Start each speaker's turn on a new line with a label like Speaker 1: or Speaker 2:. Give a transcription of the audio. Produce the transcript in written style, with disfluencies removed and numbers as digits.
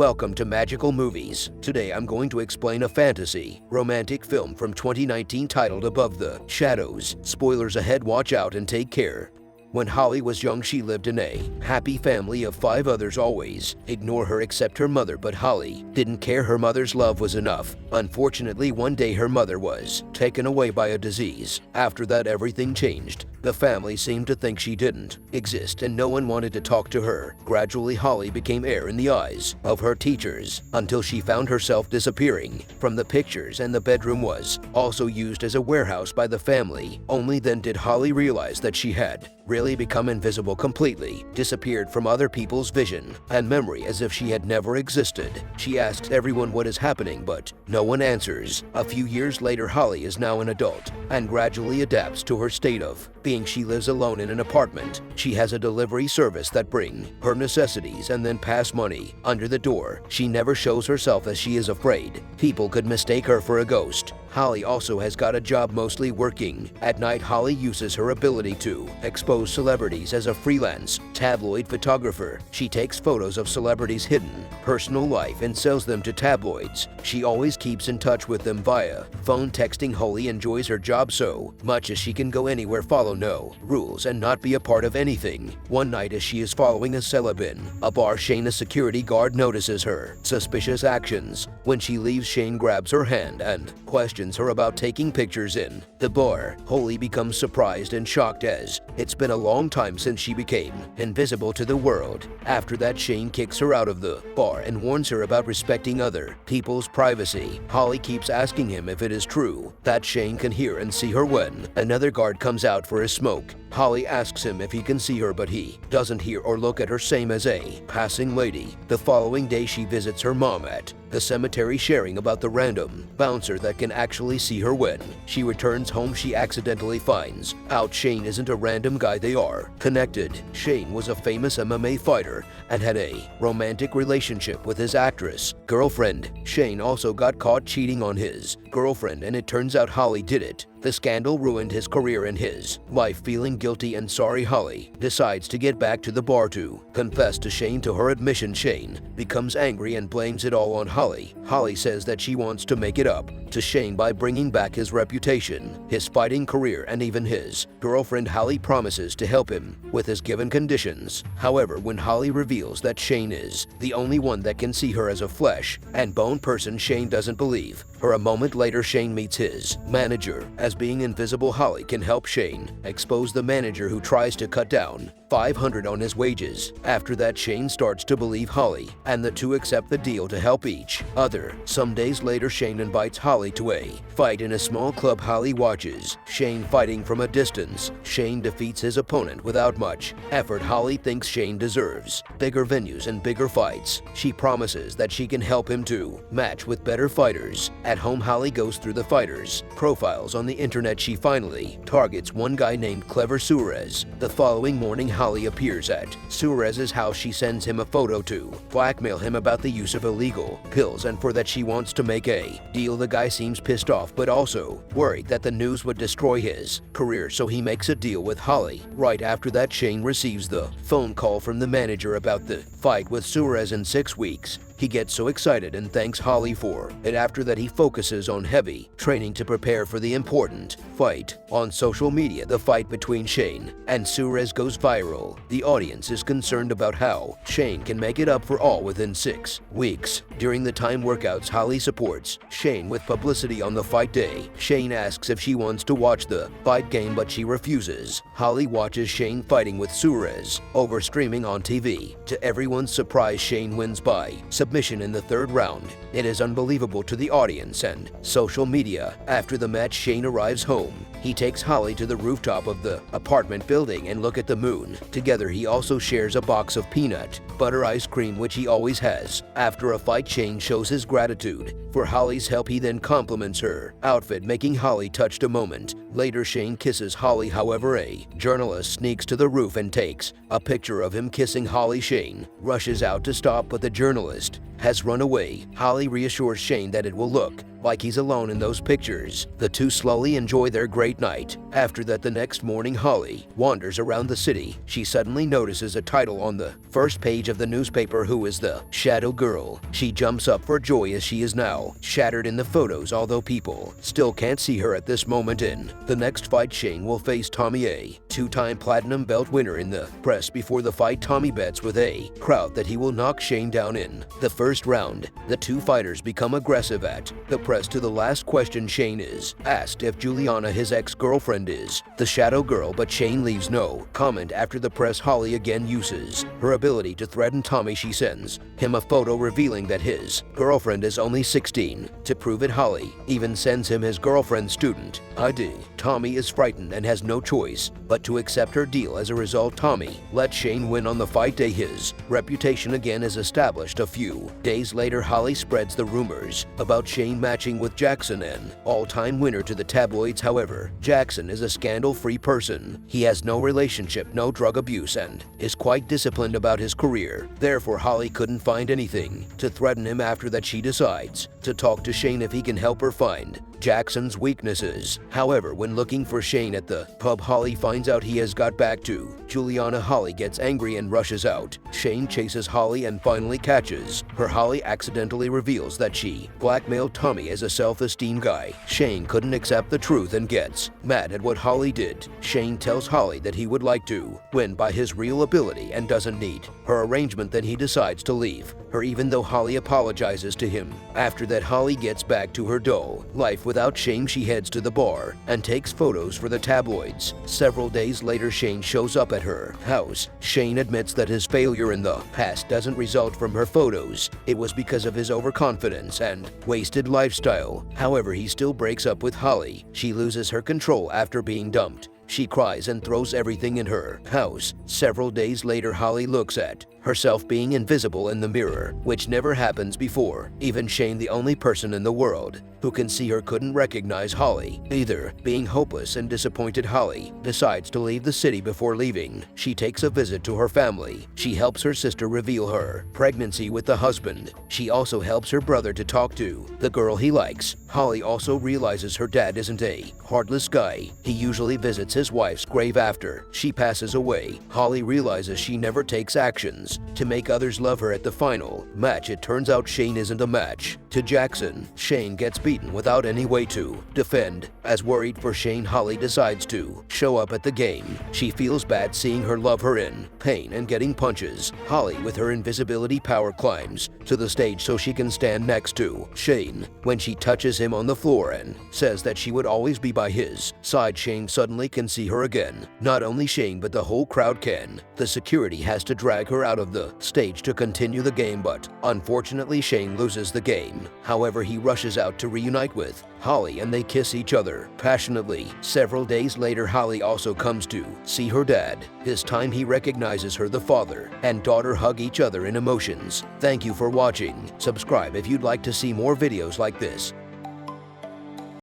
Speaker 1: Welcome to Magical Movies. Today I'm going to explain a fantasy, romantic film from 2019 titled Above the Shadows. Spoilers ahead, watch out and take care. When Holly was young, she lived in a happy family of 5 others always ignore her except her mother, but Holly didn't care. Her mother's love was enough. Unfortunately, one day her mother was taken away by a disease. After that, everything changed. The family seemed to think she didn't exist and no one wanted to talk to her. Gradually, Holly became air in the eyes of her teachers until she found herself disappearing from the pictures, and the bedroom was also used as a warehouse by the family. Only then did Holly realize that she had really become invisible, completely disappeared from other people's vision and memory as if she had never existed. She asks everyone what is happening, but no one answers. A few years later, Holly is now an adult and gradually adapts to her state of being. She lives alone in an apartment. She has a delivery service that bring her necessities and then pass money under the door. She never shows herself as she is afraid people could mistake her for a ghost. Holly also has got a job mostly working at night. Holly uses her ability to expose celebrities as a freelance tabloid photographer. She takes photos of celebrities' hidden personal life and sells them to tabloids. She always keeps in touch with them via phone texting. Holly enjoys her job so much as she can go anywhere, follow no rules, and not be a part of anything. One night, as she is following a celeb in a bar, Shane, a security guard, notices her suspicious actions. When she leaves, Shane grabs her hand and questions her about taking pictures in the bar. Holly becomes surprised and shocked as it's been a long time since she became invisible to the world. After that, Shane kicks her out of the bar and warns her about respecting other people's privacy. Holly keeps asking him if it is true that Shane can hear and see her. When another guard comes out for a smoke, Holly asks him if he can see her, but he doesn't hear or look at her, same as a passing lady. The following day, she visits her mom at the cemetery, sharing about the random bouncer that can actually see her. When she returns home, she accidentally finds out Shane isn't a random guy, they are connected. Shane was a famous MMA fighter and had a romantic relationship with his actress girlfriend. Shane also got caught cheating on his girlfriend, and it turns out Holly did it. The scandal ruined his career and his life. Feeling guilty and sorry, Holly decides to get back to the bar to confess to Shane. To her admission, Shane becomes angry and blames it all on Holly. Holly says that she wants to make it up to Shane by bringing back his reputation, his fighting career, and even his girlfriend. Holly promises to help him with his given conditions. However, when Holly reveals that Shane is the only one that can see her as a flesh and bone person, Shane doesn't believe her. A moment later, Shane meets his manager. As being invisible, Holly can help Shane expose the manager, who tries to cut down $500 on his wages. After that, Shane starts to believe Holly, and the two accept the deal to help each other. Some days later, Shane invites Holly to a fight in a small club. Holly watches Shane fighting from a distance. Shane defeats his opponent without much effort. Holly thinks Shane deserves bigger venues and bigger fights. She promises that she can help him to match with better fighters. At home, Holly goes through the fighters' profiles on the internet. She finally targets one guy named Clever Suarez. The following morning, Holly appears at Suarez's house. She sends him a photo to blackmail him about the use of illegal pills, and for that she wants to make a deal. The guy seems pissed off but also worried that the news would destroy his career, so he makes a deal with Holly. Right after that, Shane receives the phone call from the manager about the fight with Suarez in 6 weeks. He gets so excited and thanks Holly for it. After that, he focuses on heavy training to prepare for the important fight. On social media, the fight between Shane and Suarez goes viral. The audience is concerned about how Shane can make it up for all within 6 weeks. During the time workouts, Holly supports Shane with publicity. On the fight day, Shane asks if she wants to watch the fight game, but she refuses. Holly watches Shane fighting with Suarez over streaming on TV. To everyone's surprise, Shane wins by submission in the 3rd round. It is unbelievable to the audience and social media. After the match, Shane arrives home. He takes Holly to the rooftop of the apartment building and look at the moon. Together, he also shares a box of peanut butter ice cream, which he always has. After a fight, Shane shows his gratitude for Holly's help. He then compliments her outfit, making Holly touched a moment. Later, Shane kisses Holly. However, a journalist sneaks to the roof and takes a picture of him kissing Holly. Shane rushes out to stop, but the journalist has run away. Holly reassures Shane that it will look like he's alone in those pictures. The two slowly enjoy their great night. After that, the next morning, Holly wanders around the city. She suddenly notices a title on the first page of the newspaper: "Who is the Shadow Girl?" She jumps up for joy as she is now shattered in the photos, although people still can't see her at this moment. In the next fight, Shane will face Tommy, a two-time platinum belt winner. In the press before the fight, Tommy bets with a crowd that he will knock Shane down in the first round. The two fighters become aggressive at the press. To the last question, Shane is asked if Juliana, his ex-girlfriend, is the Shadow Girl, but Shane leaves no comment. After the press, Holly again uses her ability to threaten Tommy. She sends him a photo revealing that his girlfriend is only 16. To prove it, Holly even sends him his girlfriend's student ID. Tommy is frightened and has no choice but to accept her deal. As a result, Tommy lets Shane win on the fight day. His reputation again is established. A few days later, Holly spreads the rumors about Shane matching with Jackson, an all-time winner, to the tabloids. However, Jackson is a scandal-free person. He has no relationship, no drug abuse, and is quite disciplined about his career. Therefore, Holly couldn't find anything to threaten him. After that, she decides to talk to Shane if he can help her find Jackson's weaknesses. However, when looking for Shane at the pub, Holly finds out he has got back to Juliana. Holly gets angry and rushes out. Shane chases Holly and finally catches her. Holly accidentally reveals that she blackmailed Tommy as a self-esteem guy. Shane couldn't accept the truth and gets mad at what Holly did. Shane tells Holly that he would like to win by his real ability and doesn't need her arrangement. Then he decides to leave her, even though Holly apologizes to him. After that, Holly gets back to her dull life. Without Shane, she heads to the bar and takes photos for the tabloids. Several days later, Shane shows up at her house. Shane admits that his failure in the past doesn't result from her photos. It was because of his overconfidence and wasted lifestyle. However, he still breaks up with Holly. She loses her control after being dumped. She cries and throws everything in her house. Several days later, Holly looks at herself being invisible in the mirror, which never happens before. Even Shane, the only person in the world who can see her, couldn't recognize Holly either. Being hopeless and disappointed, Holly decides to leave the city. Before leaving, she takes a visit to her family. She helps her sister reveal her pregnancy with the husband. She also helps her brother to talk to the girl he likes. Holly also realizes her dad isn't a heartless guy. He usually visits his wife's grave after she passes away. Holly realizes she never takes actions to make others love her. At the final match, it turns out Shane isn't a match to Jackson. Shane gets beaten without any way to defend. As worried for Shane, Holly decides to show up at the game. She feels bad seeing her love her in pain and getting punches. Holly, with her invisibility power, climbs to the stage so she can stand next to Shane. When she touches him on the floor and says that she would always be by his side, Shane suddenly can see her again. Not only Shane, but the whole crowd can. The security has to drag her out of the stage to continue the game, but unfortunately Shane loses the game. However, he rushes out to reunite with Holly and they kiss each other passionately. Several days later, Holly also comes to see her dad. This time he recognizes her. The father and daughter hug each other in emotions. Thank you for watching. Subscribe if you'd like to see more videos like this.